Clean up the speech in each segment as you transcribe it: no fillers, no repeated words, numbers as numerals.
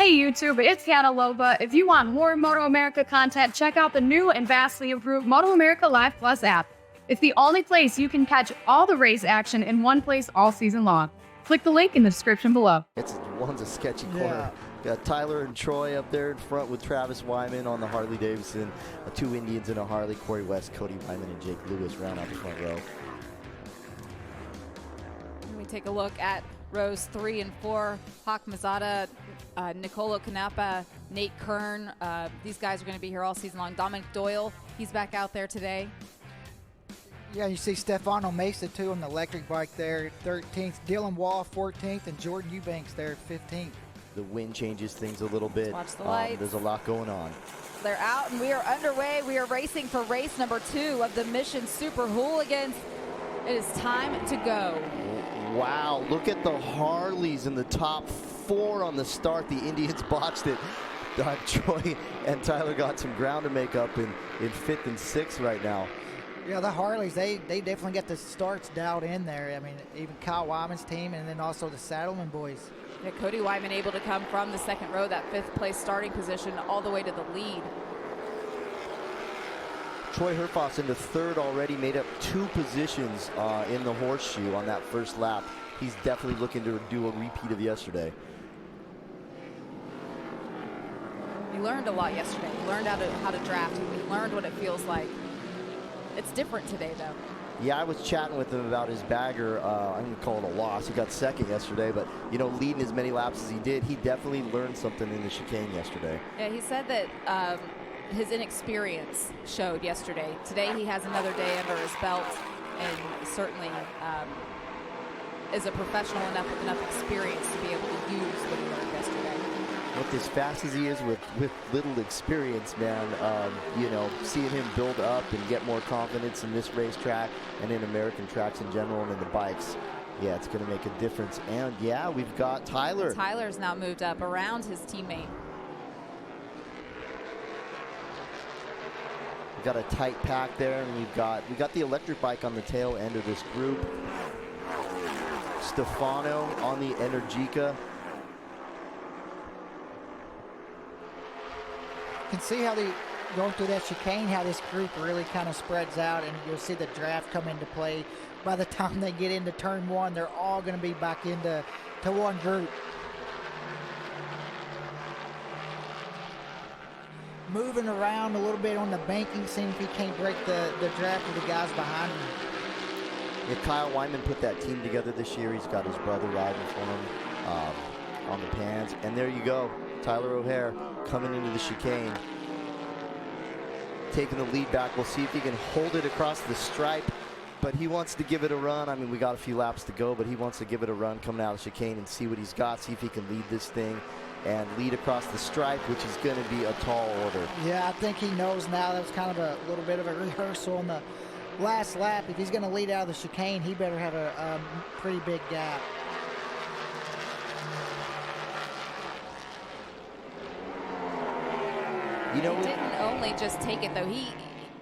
Hey YouTube, it's Cantaloupa. If you want more MotoAmerica content, check out the new and vastly improved MotoAmerica Live Plus app. It's the only place you can catch all the race action in one place all season long. Click the link in the description below. One's a sketchy corner. Got Tyler and Troy up there in front with Travis Wyman on the Harley Davidson. Two Indians in a Harley, Corey West, Cody Wyman, and Jake Lewis round out the front row. We take a look at rows 3 and 4. Hawk Mazada, Nicolo Canapa, Nate Kern. These guys are going to be here all season long. Dominic Doyle, he's back out there today. Yeah, you see Stefano Mesa, too, on the electric bike there, 13th. Dylan Wall, 14th, and Jordan Eubanks there, 15th. The wind changes things a little bit. Watch the lights. There's a lot going on. They're out, and we are underway. We are racing for race number 2 of the Mission Super Hooligans. It is time to go. Wow, look at the Harleys in the top 4 on the start. The Indians botched it. Troy and Tyler got some ground to make up in 5th and 6th right now. Yeah, the Harleys, they definitely get the starts dialed in there. I mean, even Kyle Wyman's team, and then also the Saddleman boys. Yeah, Cody Wyman able to come from the 2nd row, that 5th place starting position, all the way to the lead. Troy Herfoss into 3rd already, made up 2 positions in the horseshoe on that first lap. He's definitely looking to do a repeat of yesterday. We learned a lot yesterday. We learned how to draft. We learned what it feels like. It's different today, though. Yeah, I was chatting with him about his bagger. I'm going to call it a loss. He got 2nd yesterday, but, you know, leading as many laps as he did, he definitely learned something in the chicane yesterday. Yeah, he said that his inexperience showed yesterday. Today he has another day under his belt, and certainly is a professional enough with enough experience to be able to use what he learned yesterday. Look, as fast as he is with little experience, man, you know, seeing him build up and get more confidence in this racetrack and in American tracks in general and in the bikes, yeah, it's going to make a difference. And, yeah, we've got Tyler. Tyler's now moved up around his teammate. We've got a tight pack there, and we got the electric bike on the tail end of this group. Stefano on the Energica. You can see how they going through that chicane, how this group really kind of spreads out, and you'll see the draft come into play. By the time they get into turn 1, they're all going to be back into one group. Moving around a little bit on the banking, seeing if he can't break the draft of the guys behind him. Yeah, Kyle Wyman put that team together this year. He's got his brother riding for him on the pans. And there you go, Tyler O'Hare coming into the chicane, taking the lead back. We'll see if he can hold it across the stripe, but he wants to give it a run. I mean, we got a few laps to go, but he wants to give it a run coming out of the chicane and see what he's got, see if he can lead this thing and lead across the stripe, which is going to be a tall order. Yeah, I think he knows now. That was kind of a little bit of a rehearsal on the last lap. If he's going to lead out of the chicane, he better have a pretty big gap. You know, he didn't only just take it, though.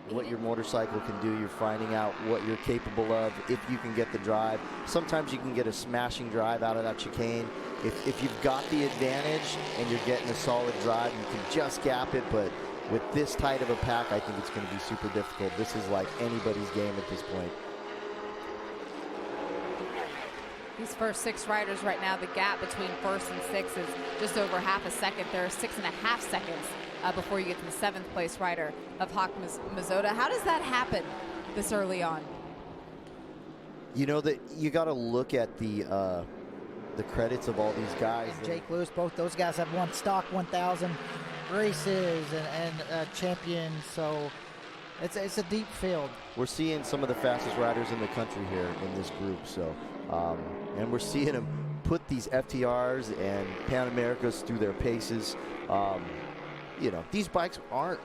What your motorcycle can do, you're finding out what you're capable of if you can get the drive. Sometimes you can get a smashing drive out of that chicane. If you've got the advantage and you're getting a solid drive, you can just gap it, but with this tight of a pack, I think it's going to be super difficult. This is like anybody's game at this point. These first 6 riders right now, the gap between 1st and 6th is just over half a second. There are 6.5 seconds before you get to the 7th place rider of Hawk Mazzotta. How does that happen this early on? You know that you got to look at the credits of all these guys. And Jake Lewis, both those guys have won stock 1,000 races and champions, so it's a deep field. We're seeing some of the fastest riders in the country here in this group, so and we're seeing them put these FTRs and Pan Americas through their paces. You know, these bikes aren't,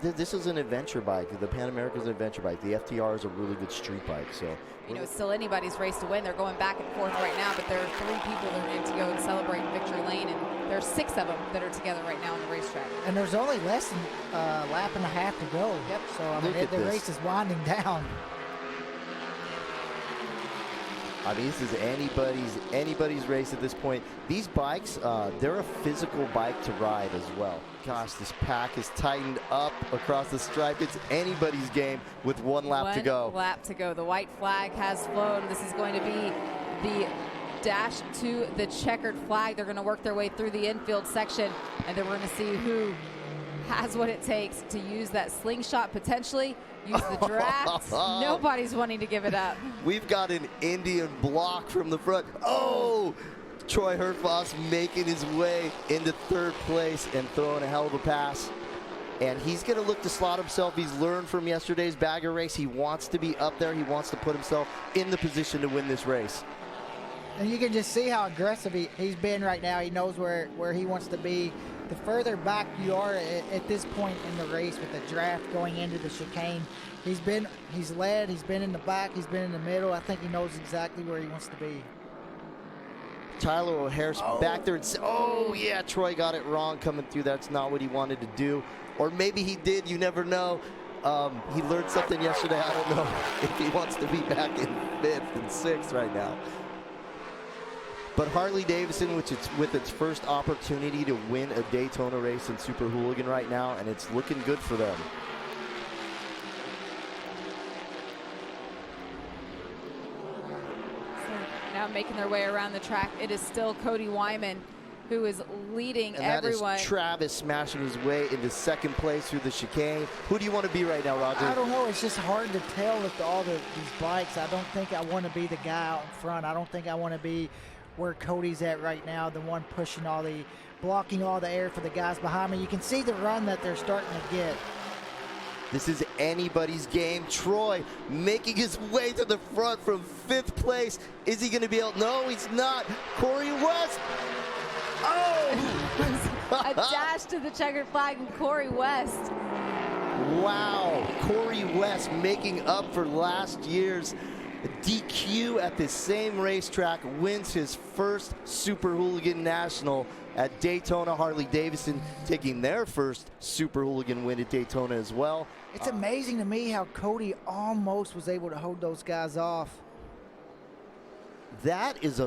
this is an adventure bike. The Pan America is an adventure bike. The FTR is a really good street bike. So, you know, it's still anybody's race to win. They're going back and forth right now, but there are 3 people that are in to go and celebrate victory lane, and there are 6 of them that are together right now on the racetrack. And there's only less than a lap and a half to go. Yep. So, I mean, the race is winding down. I mean, this is anybody's race at this point. These bikes, they're a physical bike to ride as well. Gosh, this pack is tightened up across the stripe. It's anybody's game with one lap to go. One lap to go. The white flag has flown. This is going to be the dash to the checkered flag. They're going to work their way through the infield section, and then we're going to see who has what it takes to use that slingshot, potentially use the draft. Nobody's wanting to give it up. We've got an Indian block from the front. Oh! Troy Herfoss making his way into third place and throwing a hell of a pass. And he's going to look to slot himself. He's learned from yesterday's bagger race. He wants to be up there. He wants to put himself in the position to win this race. And you can just see how aggressive he's been right now. He knows where he wants to be. The further back you are at this point in the race with the draft going into the chicane, he's led, he's been in the back, he's been in the middle. I think he knows exactly where he wants to be. Tyler O'Hare's back there. Oh, yeah, Troy got it wrong coming through. That's not what he wanted to do. Or maybe he did. You never know. He learned something yesterday. I don't know if he wants to be back in 5th and 6th right now. But Harley-Davidson, with its first opportunity to win a Daytona race in Super Hooligan right now, and it's looking good for them. Now making their way around the track, it is still Cody Wyman who is leading everyone. That is Travis smashing his way into second place through the chicane. Who do you want to be right now, Roger? I don't know. It's just hard to tell with all these bikes. I don't think I want to be the guy out in front. I don't think I want to be where Cody's at right now, the one pushing blocking all the air for the guys behind me. You can see the run that they're starting to get. This is anybody's game. Troy making his way to the front from 5th place. Is he going to be able? No, he's not. Corey West. Oh! A dash to the checkered flag and Corey West. Wow. Corey West making up for last year's DQ at the same racetrack, wins his first Super Hooligan National at Daytona. Harley-Davidson taking their first Super Hooligan win at Daytona as well. It's amazing to me how Cody almost was able to hold those guys off. That's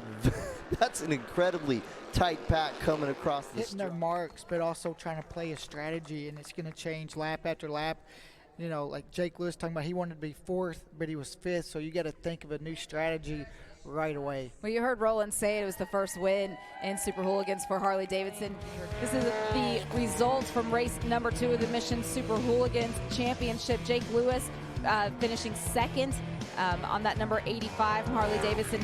an incredibly tight pack coming across the hitting their marks, but also trying to play a strategy, and it's going to change lap after lap. You know, like Jake Lewis talking about, he wanted to be 4th, but he was 5th, so you got to think of a new strategy right away. Well, you heard Roland say it was the first win in Super Hooligans for Harley-Davidson. This is the results from race number 2 of the Mission Super Hooligans Championship. Jake Lewis finishing 2nd on that number 85 from Harley-Davidson.